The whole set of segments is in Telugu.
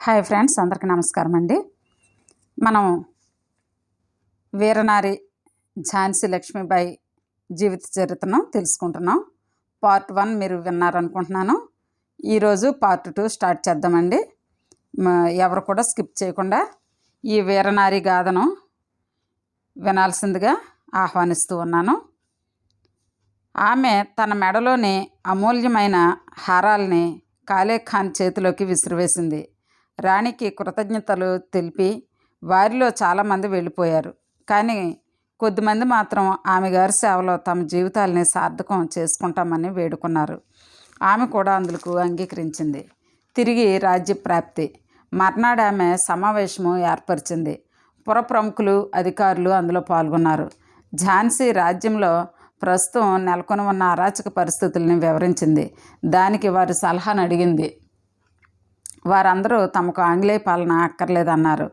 హాయ్ ఫ్రెండ్స్, అందరికీ నమస్కారం అండి. మనం వీరనారి ఝాన్సీ లక్ష్మీబాయి జీవిత చరిత్రను తెలుసుకుంటున్నాం. పార్ట్ 1 మీరు విన్నారనుకుంటున్నాను. ఈరోజు పార్ట్ 2 స్టార్ట్ చేద్దామండి. ఎవరు కూడా స్కిప్ చేయకుండా ఈ వీరనారి గాథను వినాల్సిందిగా ఆహ్వానిస్తూ ఉన్నాను. ఆమె తన మెడలోని అమూల్యమైన హారాల్ని కాలే ఖాన్ చేతిలోకి విసిరివేసింది. రాణికి కృతజ్ఞతలు తెలిపి వారిలో చాలామంది వెళ్ళిపోయారు. కానీ కొద్దిమంది మాత్రం ఆమె గారి సేవలో తమ జీవితాలని సార్థకం చేసుకుంటామని వేడుకున్నారు. ఆమె కూడా అందుకు అంగీకరించింది. తిరిగి రాజ్య ప్రాప్తి మర్నాడు ఆమె సమావేశము ఏర్పరిచింది. పుర ప్రముఖులు, అధికారులు అందులో పాల్గొన్నారు. ఝాన్సీ రాజ్యంలో ప్రస్తుతం నెలకొని ఉన్న అరాచక పరిస్థితుల్ని వివరించింది. దానికి వారి సలహాను అడిగింది. వారందరూ తమకు ఆంగ్లేయ పాలన అక్కర్లేదన్నారు.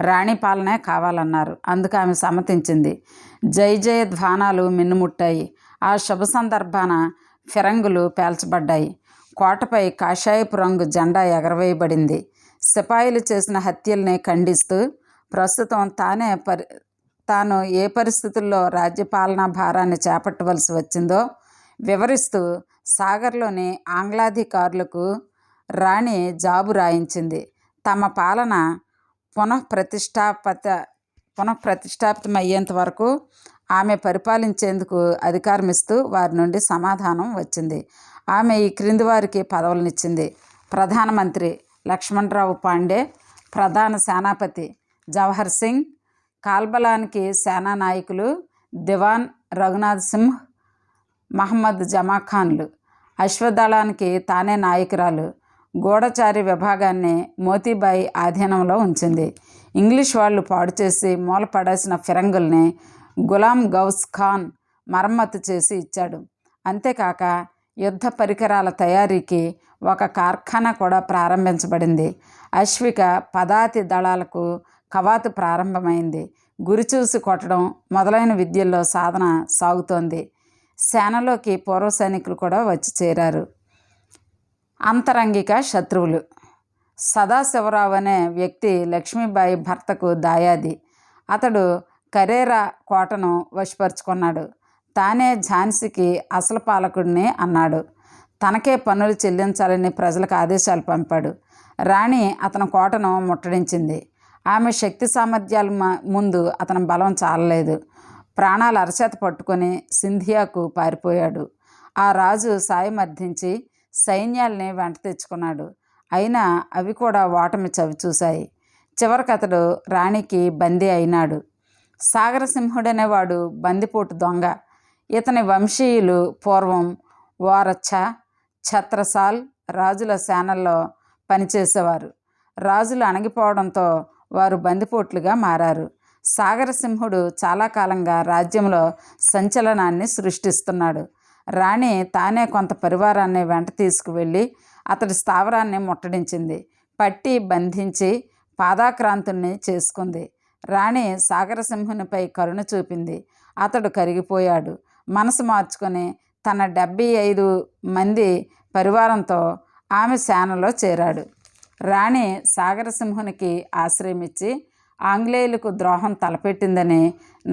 రాణి పాలనే కావాలన్నారు. అందుకు ఆమె సమ్మతించింది. జయ జయ ధ్వానాలు మిన్నుముట్టాయి. ఆ శుభ సందర్భాన ఫిరంగులు పేల్చబడ్డాయి. కోటపై కాషాయపు రంగు జెండా ఎగరవేయబడింది. సిపాయిలు చేసిన హత్యల్ని ఖండిస్తూ ప్రస్తుతం తాను ఏ పరిస్థితుల్లో రాజ్యపాలనా భారాన్ని చేపట్టవలసి వచ్చిందో వివరిస్తూ సాగర్లోని ఆంగ్లాధికారులకు రాణి జాబు రాయించింది. తమ పాలన పునఃప్రతిష్టాపితమయ్యేంత వరకు ఆమె పరిపాలించేందుకు అధికారమిస్తూ వారి నుండి సమాధానం వచ్చింది. ఆమె ఈ క్రింది వారికి పదవులనిచ్చింది. ప్రధానమంత్రి లక్ష్మణరావు పాండే, ప్రధాన సేనాపతి జవహర్ సింగ్, కాల్బలానికి సేనా నాయకులు దివాన్ రఘునాథ్ సింహ్, మహమ్మద్ జమాఖాన్లు, అశ్వదళానికి తానే నాయకురాలు. గూఢచారి విభాగాన్ని మోతీబాయి ఆధీనంలో ఉంచింది. ఇంగ్లీష్ వాళ్ళు పాడు చేసి మూలపడేసిన ఫిరంగుల్ని గులాం గౌస్ ఖాన్ మరమ్మతు చేసి ఇచ్చాడు. అంతేకాక యుద్ధ పరికరాల తయారీకి ఒక కార్ఖానా కూడా ప్రారంభించబడింది. అశ్విక పదాతి దళాలకు కవాతు ప్రారంభమైంది. గురిచూసి కొట్టడం మొదలైన విద్యల్లో సాధన సాగుతోంది. సేనలోకి పూర్వ సైనికులు కూడా వచ్చి చేరారు. అంతరంగిక శత్రువులు. సదాశివరావు అనే వ్యక్తి లక్ష్మీబాయి భర్తకు దాయాది. అతడు కరేరా కోటను వశపరుచుకున్నాడు. తానే ఝాన్సీకి అసలు పాలకుడిని అన్నాడు. తనకే పన్నులు చెల్లించాలని ప్రజలకు ఆదేశాలు పంపాడు. రాణి అతని కోటను ముట్టడించింది. ఆమె శక్తి సామర్థ్యాల ముందు అతని బలం చాలలేదు. ప్రాణాలు అరచేత పట్టుకొని సింధియాకు పారిపోయాడు. ఆ రాజు సాయమర్థించి సైన్యాల్ని వెంట తెచ్చుకున్నాడు. అయినా అవి కూడా ఓటమి చవిచూశాయి. చివరికి అతడు రాణికి బందీ అయినాడు. సాగరసింహుడనేవాడు బందిపోటు దొంగ. ఇతని వంశీయులు పూర్వం ఓరచ్చ, ఛత్రసాల్ రాజుల సేనల్లో పనిచేసేవారు. రాజులు అణగిపోవడంతో వారు బందిపోట్లుగా మారారు. సాగరసింహుడు చాలా కాలంగా రాజ్యంలో సంచలనాన్ని సృష్టిస్తున్నాడు. రాణి తానే కొంత పరివారాన్ని వెంట తీసుకువెళ్ళి అతడి స్థావరాన్ని ముట్టడించింది. పట్టి బంధించి పాదాక్రాంతుణ్ణి చేసుకుంది. రాణి సాగరసింహునిపై కరుణ చూపింది. అతడు కరిగిపోయాడు. మనసు మార్చుకొని తన 75 మంది పరివారంతో ఆమె సేనలో చేరాడు. రాణి సాగరసింహునికి ఆశ్రయమిచ్చి ఆంగ్లేయులకు ద్రోహం తలపెట్టిందని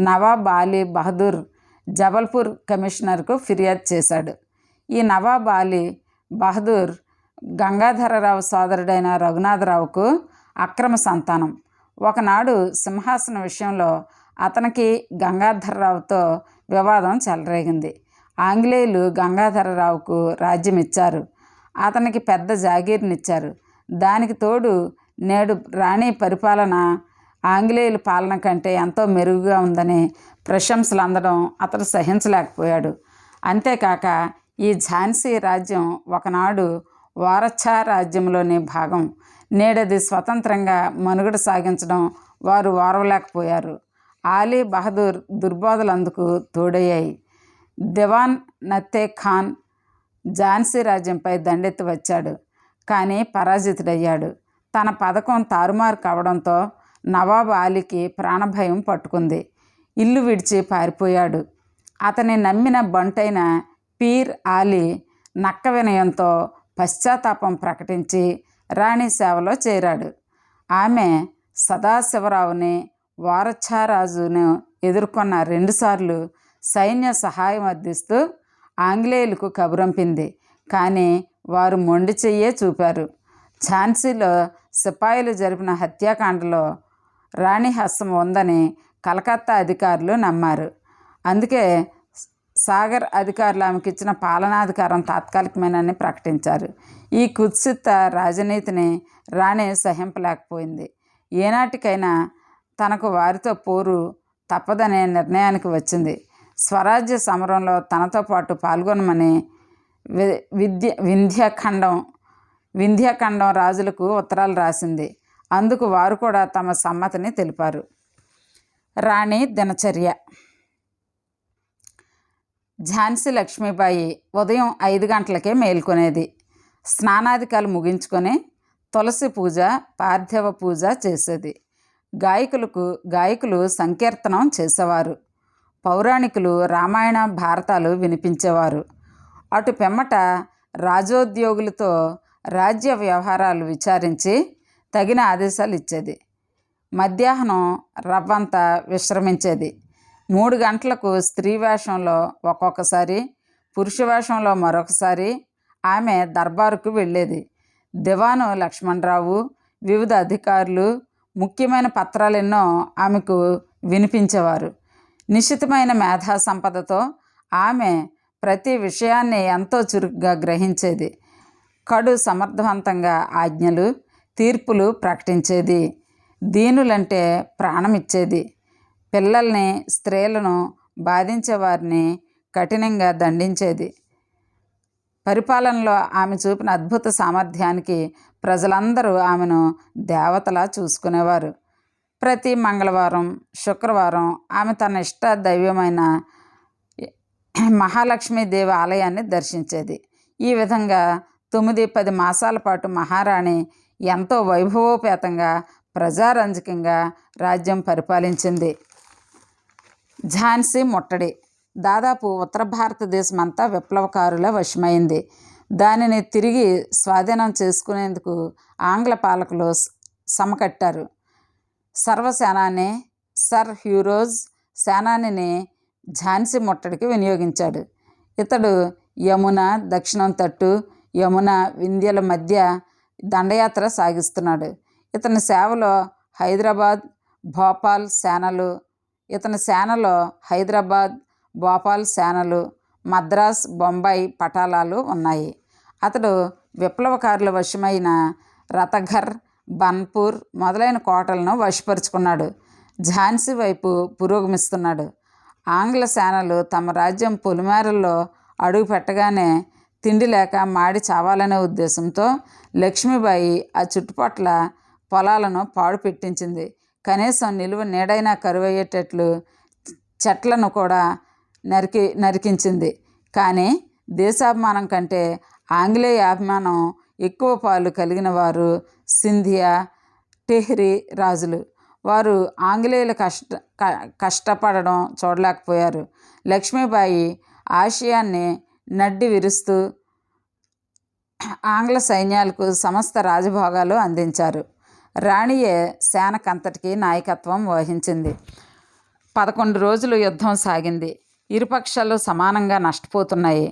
నవాబ్ అలీ బహదూర్ జబల్పూర్ కమిషనర్కు ఫిర్యాదు చేశాడు. ఈ నవాబ్ అలీ బహదూర్ గంగాధరరావు సోదరుడైన రఘునాథరావుకు అక్రమ సంతానం. ఒకనాడు సింహాసన విషయంలో అతనికి గంగాధరరావుతో వివాదం చెలరేగింది. ఆంగ్లేయులు గంగాధరరావుకు రాజ్యం ఇచ్చారు. అతనికి పెద్ద జాగీర్నిచ్చారు. దానికి తోడు నేడు రాణి పరిపాలన ఆంగ్లేయుల పాలన కంటే ఎంతో మెరుగుగా ఉందని ప్రశంసలు అందడం అతడు సహించలేకపోయాడు. అంతేకాక ఈ ఝాన్సీ రాజ్యం ఒకనాడు ఓరచ్చా రాజ్యంలోని భాగం. నేడది స్వతంత్రంగా మనుగడ సాగించడం వారు ఓర్వలేకపోయారు. అలీ బహదూర్ దుర్బోధలందుకు తోడయ్యాయి. దివాన్ నత్తే ఖాన్ ఝాన్సీ రాజ్యంపై దండెత్తి వచ్చాడు. కానీ పరాజితుడయ్యాడు. తన పథకం తారుమారు కావడంతో నవాబ్ అలీకి ప్రాణభయం పట్టుకుంది. ఇల్లు విడిచి పారిపోయాడు. అతని నమ్మిన బంటైన పీర్ అలీ నక్క వినయంతో పశ్చాత్తాపం ప్రకటించి రాణి సేవలో చేరాడు. ఆమె సదాశివరావుని వారఛారాజును ఎదుర్కొన్న 2 సార్లు సైన్య సహాయం అందిస్తూ ఆంగ్లేయులకు కబురంపింది. కానీ వారు మొండి చెయ్యే చూపారు. ఝాన్సీలో సిపాయిలు జరిపిన హత్యాకాండలో రాణి హస్తం ఉందని కలకత్తా అధికారులు నమ్మారు. అందుకే సాగర్ అధికారులు ఆమెకి ఇచ్చిన పాలనాధికారం తాత్కాలికమేనని ప్రకటించారు. ఈ కుత్సిత రాజనీతిని రాణి సహింపలేకపోయింది. ఏనాటికైనా తనకు వారితో పోరు తప్పదనే నిర్ణయానికి వచ్చింది. స్వరాజ్య సమరంలో తనతో పాటు పాల్గొనమని వింధ్యఖండం రాజులకు ఉత్తరాలు రాసింది. అందుకు వారు కూడా తమ సమ్మతిని తెలిపారు. రాణి దినచర్య. ఝాన్సీ లక్ష్మీబాయి ఉదయం 5 గంటలకే మేల్కొనేది. స్నానాదికాలు తులసి పూజ, పార్థివ పూజ చేసేది. గాయకులు సంకీర్తనం చేసేవారు. పౌరాణికులు రామాయణ భారతాలు వినిపించేవారు. అటు పిమ్మట రాజోద్యోగులతో రాజ్య వ్యవహారాలు విచారించి తగిన ఆదేశాలు ఇచ్చేది. మధ్యాహ్నం రవ్వంతా విశ్రమించేది. 3 గంటలకు స్త్రీ వేషంలో ఒక్కొక్కసారి, పురుష వేషంలో మరొకసారి ఆమె దర్బారుకు వెళ్ళేది. దివాను లక్ష్మణరావు, వివిధ అధికారులు ముఖ్యమైన పత్రాలెన్నో ఆమెకు వినిపించేవారు. నిశితమైన మేధా సంపదతో ఆమె ప్రతి విషయాన్ని ఎంతో చురుగ్గా గ్రహించేది. కడు సమర్థవంతంగా ఆజ్ఞలు, తీర్పులు ప్రకటించేది. దీనులంటే ప్రాణమిచ్చేది. పిల్లల్ని, స్త్రీలను బాధించేవారిని కఠినంగా దండించేది. పరిపాలనలో ఆమె చూపిన అద్భుత సామర్థ్యానికి ప్రజలందరూ ఆమెను దేవతలా చూసుకునేవారు. ప్రతి మంగళవారం, శుక్రవారం ఆమె తన ఇష్ట దైవమైన మహాలక్ష్మీదేవి ఆలయాన్ని దర్శించేది. ఈ విధంగా 9-10 మాసాల పాటు మహారాణి ఎంతో వైభవోపేతంగా, ప్రజారంజకంగా రాజ్యం పరిపాలించింది. ఝాన్సీ ముట్టడి. దాదాపు ఉత్తర భారతదేశం అంతా విప్లవకారుల వశమైంది. దానిని తిరిగి స్వాధీనం చేసుకునేందుకు ఆంగ్ల పాలకులు సమకట్టారు. సర్వసేనాని సర్ హ్యూరోజ్ సేనానిని ఝాన్సీ ముట్టడికి వినియోగించాడు. ఇతడు యమున దక్షిణం తట్టు, యమున వింధ్యల మధ్య దండయాత్ర సాగిస్తున్నాడు. ఇతని సేవలో హైదరాబాద్, భోపాల్ సేనలు, మద్రాస్, బొంబాయి పటాలాలు ఉన్నాయి. అతడు విప్లవకారుల వశమైన రతఘర్, బన్పూర్ మొదలైన కోటలను వశపరుచుకున్నాడు. ఝాన్సీ వైపు పురోగమిస్తున్నాడు. ఆంగ్ల సేనలు తమ రాజ్యం పొలిమేరల్లో అడుగు పెట్టగానే తిండి లేక మాడి చావాలనే ఉద్దేశంతో లక్ష్మీబాయి ఆ చుట్టుపట్ల పొలాలను పాడు పెట్టించింది. కనీసం నిలువ నీడైనా కరువయ్యేటట్లు చెట్లను కూడా నరికించింది. కానీ దేశాభిమానం కంటే ఆంగ్లేయ అభిమానం ఎక్కువ పాలు కలిగిన వారు సింధియా, టెహ్రీ రాజులు. వారు ఆంగ్లేయులు కష్టపడడం చూడలేకపోయారు. లక్ష్మీబాయి ఆశయాన్ని నడ్డి విరుస్తూ ఆంగ్ల సైన్యాలకు సమస్త రాజభోగాలు అందించారు. రాణియే సేనకంతటికి నాయకత్వం వహించింది. 11 రోజులు యుద్ధం సాగింది. ఇరుపక్షాలు సమానంగా నష్టపోతున్నాయి.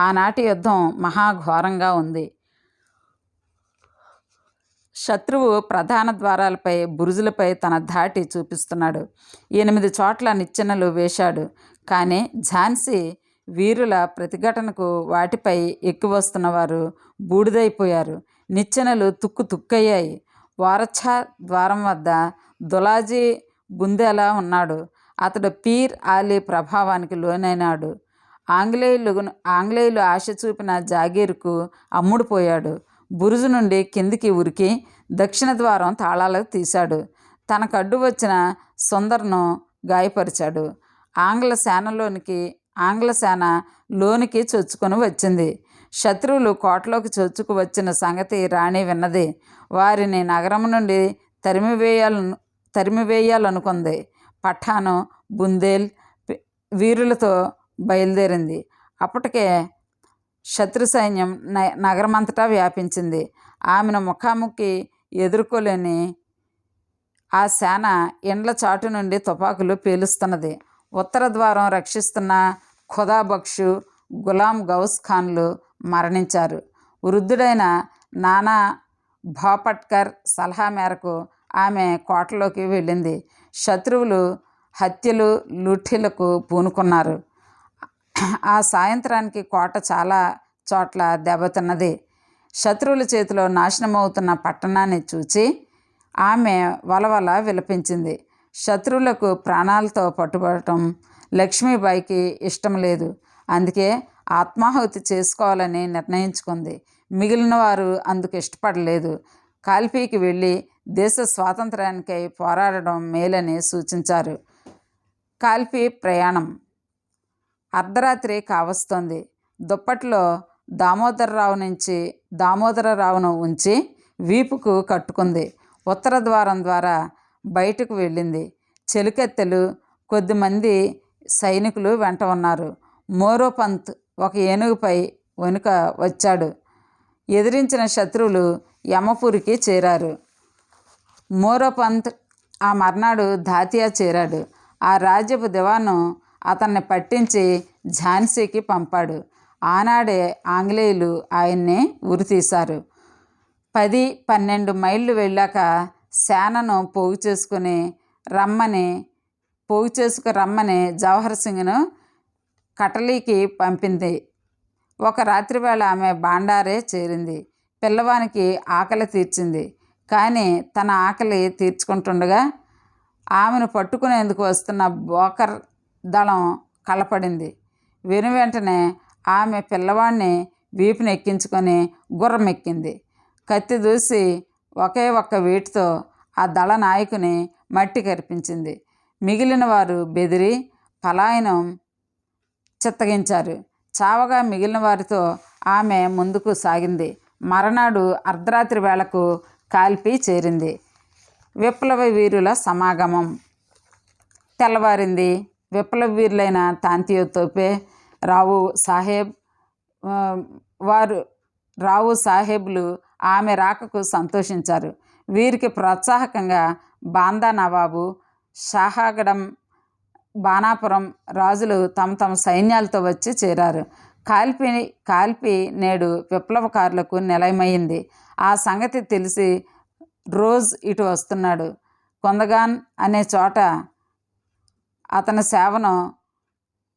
ఆనాటి యుద్ధం మహాఘోరంగా ఉంది. శత్రువు ప్రధాన ద్వారాలపై, బురుజులపై తన ధాటి చూపిస్తున్నాడు. 8 చోట్ల నిచ్చెనలు వేశాడు. కానీ ఝాన్సీ వీరుల ప్రతిఘటనకు వాటిపై ఎక్కివస్తున్న వారు బూడిదైపోయారు. నిచ్చెనలు తుక్కయ్యాయి. వారఛా ద్వారం వద్ద దులాజీ బుందేలా ఉన్నాడు. అతడు పీర్ ఆలీ ప్రభావానికి లోనైనాడు. ఆంగ్లేయులు ఆశ చూపిన జాగీరుకు అమ్ముడుపోయాడు. బురుజు నుండి కిందికి ఉరికి దక్షిణ ద్వారం తాళాలు తీశాడు. తనకు అడ్డు వచ్చిన సుందర్ను గాయపరిచాడు. ఆంగ్ల సేన లోనికి చొచ్చుకొని వచ్చింది. శత్రువులు కోటలోకి చొచ్చుకు వచ్చిన సంగతి రాణి విన్నది. వారిని నగరం నుండి తరిమివేయాలనుకుంది. పఠాను, బుందేల్ వీరులతో బయలుదేరింది. అప్పటికే శత్రు సైన్యం నగరమంతటా వ్యాపించింది. ఆమెను ముఖాముఖి ఎదుర్కోలేని ఆ సేన ఇండ్ల చాటు నుండి తుపాకులు పేలుస్తున్నది. ఉత్తర ద్వారం రక్షిస్తున్న ఖుదాబక్షు, గులాం గౌస్ ఖాన్లు మరణించారు. వృద్ధుడైన నానా భాపట్కర్ సలహా మేరకు ఆమె కోటలోకి వెళ్ళింది. శత్రువులు హత్యలు, లూఠీలకు పూనుకున్నారు. ఆ సాయంత్రానికి కోట చాలా చోట్ల దెబ్బతిన్నది. శత్రువుల చేతిలో నాశనమవుతున్న పట్టణాన్ని చూచి ఆమె వలవల విలపించింది. శత్రువులకు ప్రాణాలతో పట్టుబడటం లక్ష్మీబాయికి ఇష్టం లేదు. అందుకే ఆత్మాహుతి చేసుకోవాలని నిర్ణయించుకుంది. మిగిలిన వారు అందుకు ఇష్టపడలేదు. కాల్పీకి వెళ్ళి దేశ స్వాతంత్ర్యానికై పోరాడడం మేలని సూచించారు. కాల్పీ ప్రయాణం. అర్ధరాత్రి కావస్తోంది. దుప్పట్లో దామోదరరావును ఉంచి వీపుకు కట్టుకుంది. ఉత్తర ద్వారం ద్వారా బయటకు వెళ్ళింది. చెలికెత్తెలు, కొద్దిమంది సైనికులు వెంట ఉన్నారు. మోరోపంత్ ఒక ఏనుగుపై వెనుక వచ్చాడు. ఎదిరించిన శత్రువులు యమపురికి చేరారు. మోరోపంత్ ఆ మర్నాడు ధాతియా చేరాడు. ఆ రాజ్యపు దివాను అతన్ని పట్టించి ఝాన్సీకి పంపాడు. ఆనాడే ఆంగ్లేయులు ఆయన్ని ఉరితీశారు. 10-12 మైళ్ళు వెళ్ళాక సేనను పోగు చేసుకు రమ్మని జవహర్ సింగ్ను కటలీకి పంపింది. ఒక రాత్రివేళ ఆమె బాండారే చేరింది. పిల్లవానికి ఆకలి తీర్చింది. కానీ తన ఆకలి తీర్చుకుంటుండగా ఆమెను పట్టుకునేందుకు వస్తున్న బోకర్ దళం కలపడింది. వెనువెంటనే ఆమె పిల్లవాడిని వీపుని ఎక్కించుకొని గుర్రం ఎక్కింది. కత్తి దూసి ఒకే ఒక్క వేటుతో ఆ దళ నాయకుని మట్టి కరిపించింది. మిగిలిన వారు బెదిరి పలాయనం చిత్తగించారు. చావగా మిగిలిన వారితో ఆమె ముందుకు సాగింది. మరనాడు అర్ధరాత్రి వేళకు కాల్పీ చేరింది. విప్లవ వీరుల సమాగమం. తెల్లవారింది. విప్లవ వీరులైన తాంతియో తోపే, రావు సాహెబ్లు ఆమె రాకకు సంతోషించారు. వీరికి ప్రోత్సాహకంగా బాందా నవాబు, షాహగడం, బాణాపురం రాజులు తమ తమ సైన్యాలతో వచ్చి చేరారు. కాల్పీ నేడు విప్లవకారులకు నిలయమైంది. ఆ సంగతి తెలిసి రోజ్ ఇటు వస్తున్నాడు. కొందగాన్ అనే చోట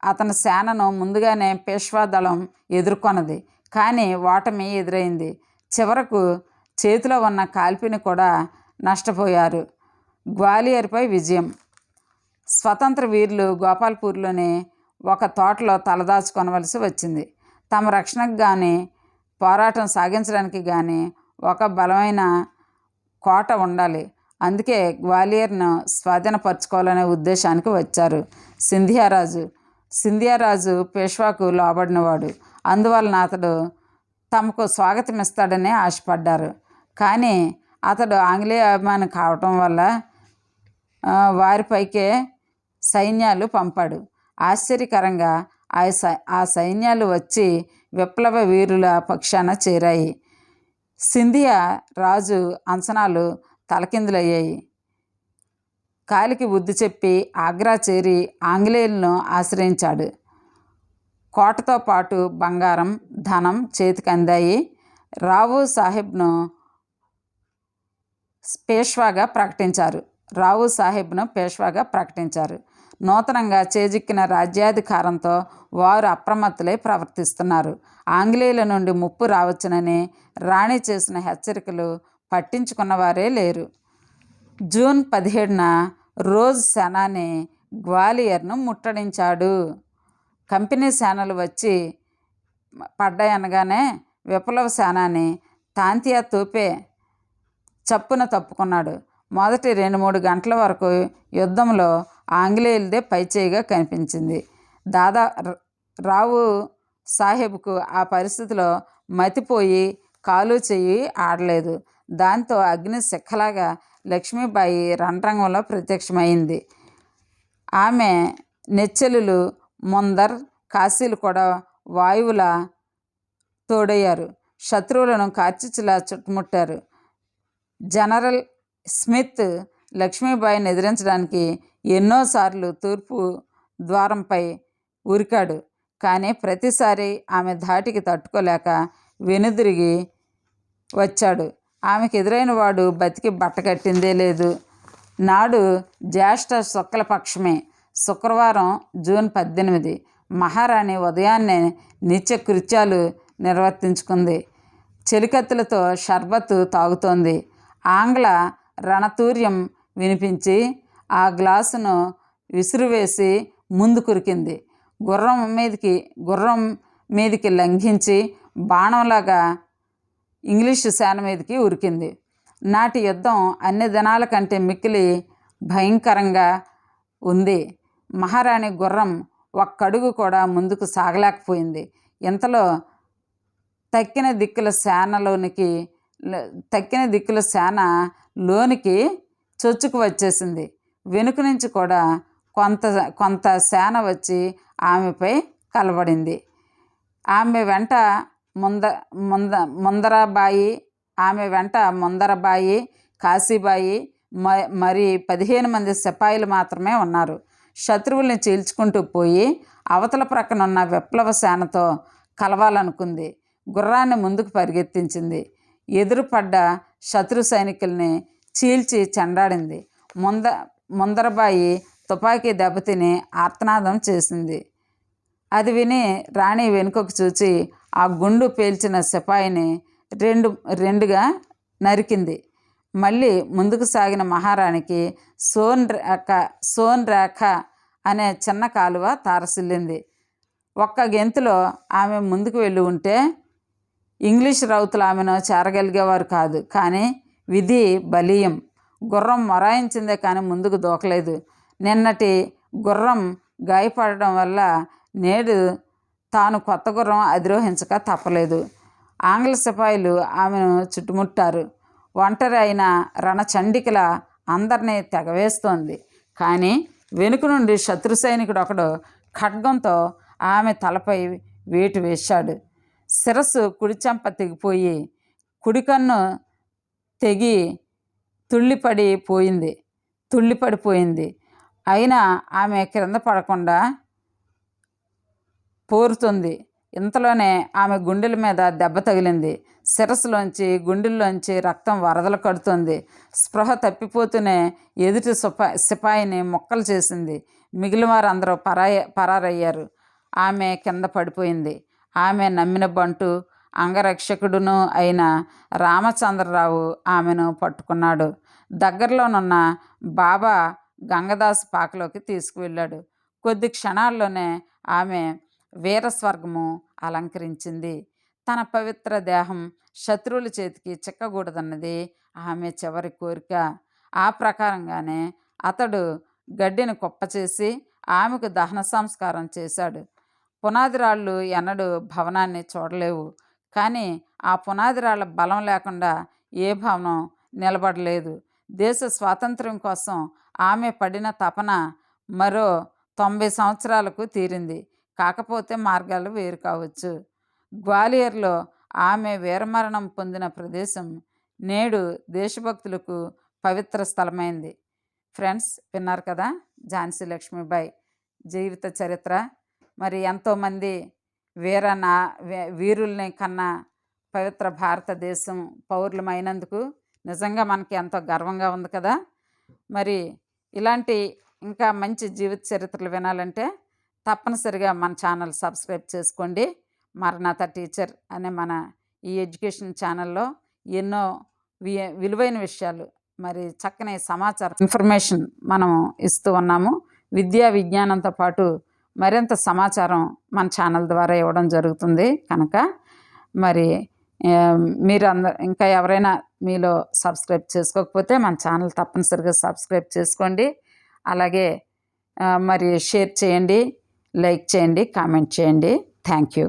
అతని సేనను ముందుగానే పేష్వా దళం ఎదుర్కొన్నది. కానీ ఓటమి ఎదురైంది. చివరకు చేతిలో ఉన్న కాల్పీని కూడా నష్టపోయారు. గ్వాలియర్పై విజయం. స్వతంత్ర వీరులు గోపాల్పూర్లోని ఒక తోటలో తలదాచుకొనవలసి వచ్చింది. తమ రక్షణకు కానీ పోరాటం సాగించడానికి కానీ ఒక బలమైన కోట ఉండాలి. అందుకే గ్వాలియర్ను స్వాధీనపరచుకోవాలనే ఉద్దేశానికి వచ్చారు. సింధియారాజు పేష్వాకు లోబడినవాడు. అందువలన అతడు తమకు స్వాగతమిస్తాడని ఆశపడ్డారు. కానీ అతడు ఆంగ్లేయ అభిమాని కావటం వల్ల వారిపైకే సైన్యాలు పంపాడు. ఆశ్చర్యకరంగా ఆ సైన్యాలు వచ్చి విప్లవ వీరుల పక్షాన చేరాయి. సింధియా రాజు అంచనాలు తలకిందులయ్యాయి. కాలికి బుద్ధి చెప్పి ఆగ్రా చేరి ఆంగ్లేయులను ఆశ్రయించాడు. కోటతో పాటు బంగారం, ధనం చేతికి అందాయి. రావు సాహెబ్ను పేష్వాగా ప్రకటించారు. నూతనంగా చేజిక్కిన రాజ్యాధికారంతో వారు అప్రమత్తులై ప్రవర్తిస్తున్నారు. ఆంగ్లేయుల నుండి ముప్పు రావచ్చునని రాణి చేసిన హెచ్చరికలు పట్టించుకున్నవారే లేరు. జూన్ 17న రోజ్ సేనాని గ్వాలియర్ను ముట్టడించాడు. కంపెనీ సేనలు వచ్చి పడ్డాయనగానే విప్లవ సేనాని తాంతియా తోపే చప్పున తప్పుకున్నాడు. మొదటి 2-3 గంటల వరకు యుద్ధంలో ఆంగ్లేయులదే పైచేయిగా కనిపించింది. రావు సాహెబ్కు ఆ పరిస్థితిలో మతిపోయి కాలు చెయ్యి ఆడలేదు. దాంతో అగ్ని శిఖలాగా లక్ష్మీబాయి రణరంగంలో ప్రత్యక్షమైంది. ఆమె నెచ్చెలులు ముందర్, కాశీలు కూడా వాయువుల తోడయ్యారు. శత్రువులను కార్చిచ్చులా చుట్టుముట్టారు. జనరల్ స్మిత్ లక్ష్మీబాయిని ఎదిరించడానికి ఎన్నోసార్లు తూర్పు ద్వారంపై ఉరికాడు. కానీ ప్రతిసారి ఆమె ధాటికి తట్టుకోలేక వెనుదిరిగి వచ్చాడు. ఆమెకు ఎదురైన వాడు బతికి బట్టకట్టిందే లేదు. నాడు జ్యేష్ఠ శుక్లపక్షమే, శుక్రవారం జూన్ 18. మహారాణి ఉదయాన్నే నిత్య కృత్యాలు నిర్వర్తించుకుంది. చెలికత్తులతో షర్బత్తు తాగుతోంది. ఆంగ్ల రణతూర్యం వినిపించి ఆ గ్లాసును విసిరివేసి ముందు కురికింది. గుర్రం మీదికి లంఘించి బాణంలాగా ఇంగ్లీషు సేన మీదకి ఉరికింది. నాటి యుద్ధం అన్ని దినాల కంటే మిక్కిలి భయంకరంగా ఉంది. మహారాణి గుర్రం ఒక్కడుగు కూడా ముందుకు సాగలేకపోయింది. ఇంతలో తక్కిన దిక్కుల సేనలోనికి చొచ్చుకు వచ్చేసింది. వెనుక నుంచి కూడా కొంత సేన వచ్చి ఆమెపై కలబడింది. ఆమె వెంట ముందరబాయి, కాశీబాయి, మరి 15 మంది సిపాయిలు మాత్రమే ఉన్నారు. శత్రువుల్ని చీల్చుకుంటూ పోయి అవతల ప్రక్కనున్న విప్లవ సేనతో కలవాలనుకుంది. గుర్రాన్ని ముందుకు పరిగెత్తించింది. ఎదురుపడ్డ శత్రు సైనికుల్ని చీల్చి చెండాడింది. ముందరబాయి తుపాకీ దెబ్బతిని ఆర్తనాదం చేసింది. అది విని రాణి వెనుకకు చూచి ఆ గుండు పేల్చిన సిపాయిని రెండుగా నరికింది. మళ్ళీ ముందుకు సాగిన మహారాణికి సోన్ రేఖ అనే చిన్న కాలువ తారసిల్లింది. ఒక్క గెంతులో ఆమె ముందుకు వెళ్ళి ఉంటే ఇంగ్లీష్ రౌతులు ఆమెను చేరగలిగేవారు కాదు. కానీ విధి బలీయం. గుర్రం మొరాయించిందే కానీ ముందుకు దూకలేదు. నిన్నటి గుర్రం గాయపడడం వల్ల నేడు తాను కొత్త గుర్రం అధిరోహించక తప్పలేదు. ఆంగ్ల సిపాయిలు ఆమెను చుట్టుముట్టారు. ఒంటరి అయిన రణచండికల అందరినీ తెగవేస్తోంది. కానీ వెనుక నుండి శత్రు సైనికుడు ఒకడు ఖడ్గంతో ఆమె తలపై వేటు వేశాడు. శిరస్సు కుడిచెంప తెగిపోయి కుడికన్ను తెగి తుళ్ళిపడిపోయింది. అయినా ఆమె క్రింద పడకుండా పోరుతుంది. ఇంతలోనే ఆమె గుండెల మీద దెబ్బ తగిలింది. శిరస్సులోంచి గుండెల్లోంచి రక్తం వరదలు కడుతుంది. స్పృహ తప్పిపోతూనే ఎదుటి సిపాయిని ముక్కలు చేసింది. మిగిలిన వారందరూ పరారయ్యారు. ఆమె కింద పడిపోయింది. ఆమె నమ్మిన బంటు అంగరక్షకుడును అయిన రామచంద్రరావు ఆమెను పట్టుకున్నాడు. దగ్గరలోనున్న బాబా గంగదాసు పాకలోకి తీసుకువెళ్ళాడు. కొద్ది క్షణాల్లోనే ఆమె వీరస్వర్గము అలంకరించింది. తన పవిత్ర దేహం శత్రువుల చేతికి చిక్కకూడదన్నది ఆమె చివరి కోరిక. ఆ ప్రకారంగానే అతడు గడ్డిని కుప్పచేసి ఆమెకు దహన సంస్కారం చేశాడు. పునాదిరాళ్ళు ఎన్నడూ భవనాన్ని చూడలేవు. కానీ ఆ పునాదిరాళ్ళ బలం లేకుండా ఏ భవనం నిలబడలేదు. దేశ స్వాతంత్ర్యం కోసం ఆమె పడిన తపన మరో 90 సంవత్సరాలకు తీరింది. కాకపోతే మార్గాలు వేరు కావచ్చు. గ్వాలియర్లో ఆమె వీరమరణం పొందిన ప్రదేశం నేడు దేశభక్తులకు పవిత్ర స్థలమైంది. ఫ్రెండ్స్, విన్నారు కదా ఝాన్సీ లక్ష్మీబాయి జీవిత చరిత్ర. మరి ఎంతోమంది వీరుల్ని కన్నా పవిత్ర భారతదేశం పౌరులమైనందుకు నిజంగా మనకి ఎంతో గర్వంగా ఉంది కదా. మరి ఇలాంటి ఇంకా మంచి జీవిత చరిత్రలు వినాలంటే తప్పనిసరిగా మన ఛానల్ సబ్స్క్రైబ్ చేసుకోండి. మరణాత టీచర్ అనే మన ఈ ఎడ్యుకేషన్ ఛానల్లో ఎన్నో విలువైన విషయాలు, మరి చక్కని సమాచారం, ఇన్ఫర్మేషన్ మనం ఇస్తూ ఉన్నాము. విద్యా విజ్ఞానంతో పాటు మరింత సమాచారం మన ఛానల్ ద్వారా ఇవ్వడం జరుగుతుంది. కనుక మరి మీరు ఇంకా ఎవరైనా మీలో సబ్స్క్రైబ్ చేసుకోకపోతే మన ఛానల్ తప్పనిసరిగా సబ్స్క్రైబ్ చేసుకోండి. అలాగే మరి షేర్ చేయండి, లైక్ చేయండి, కామెంట్ చేయండి. Thank you.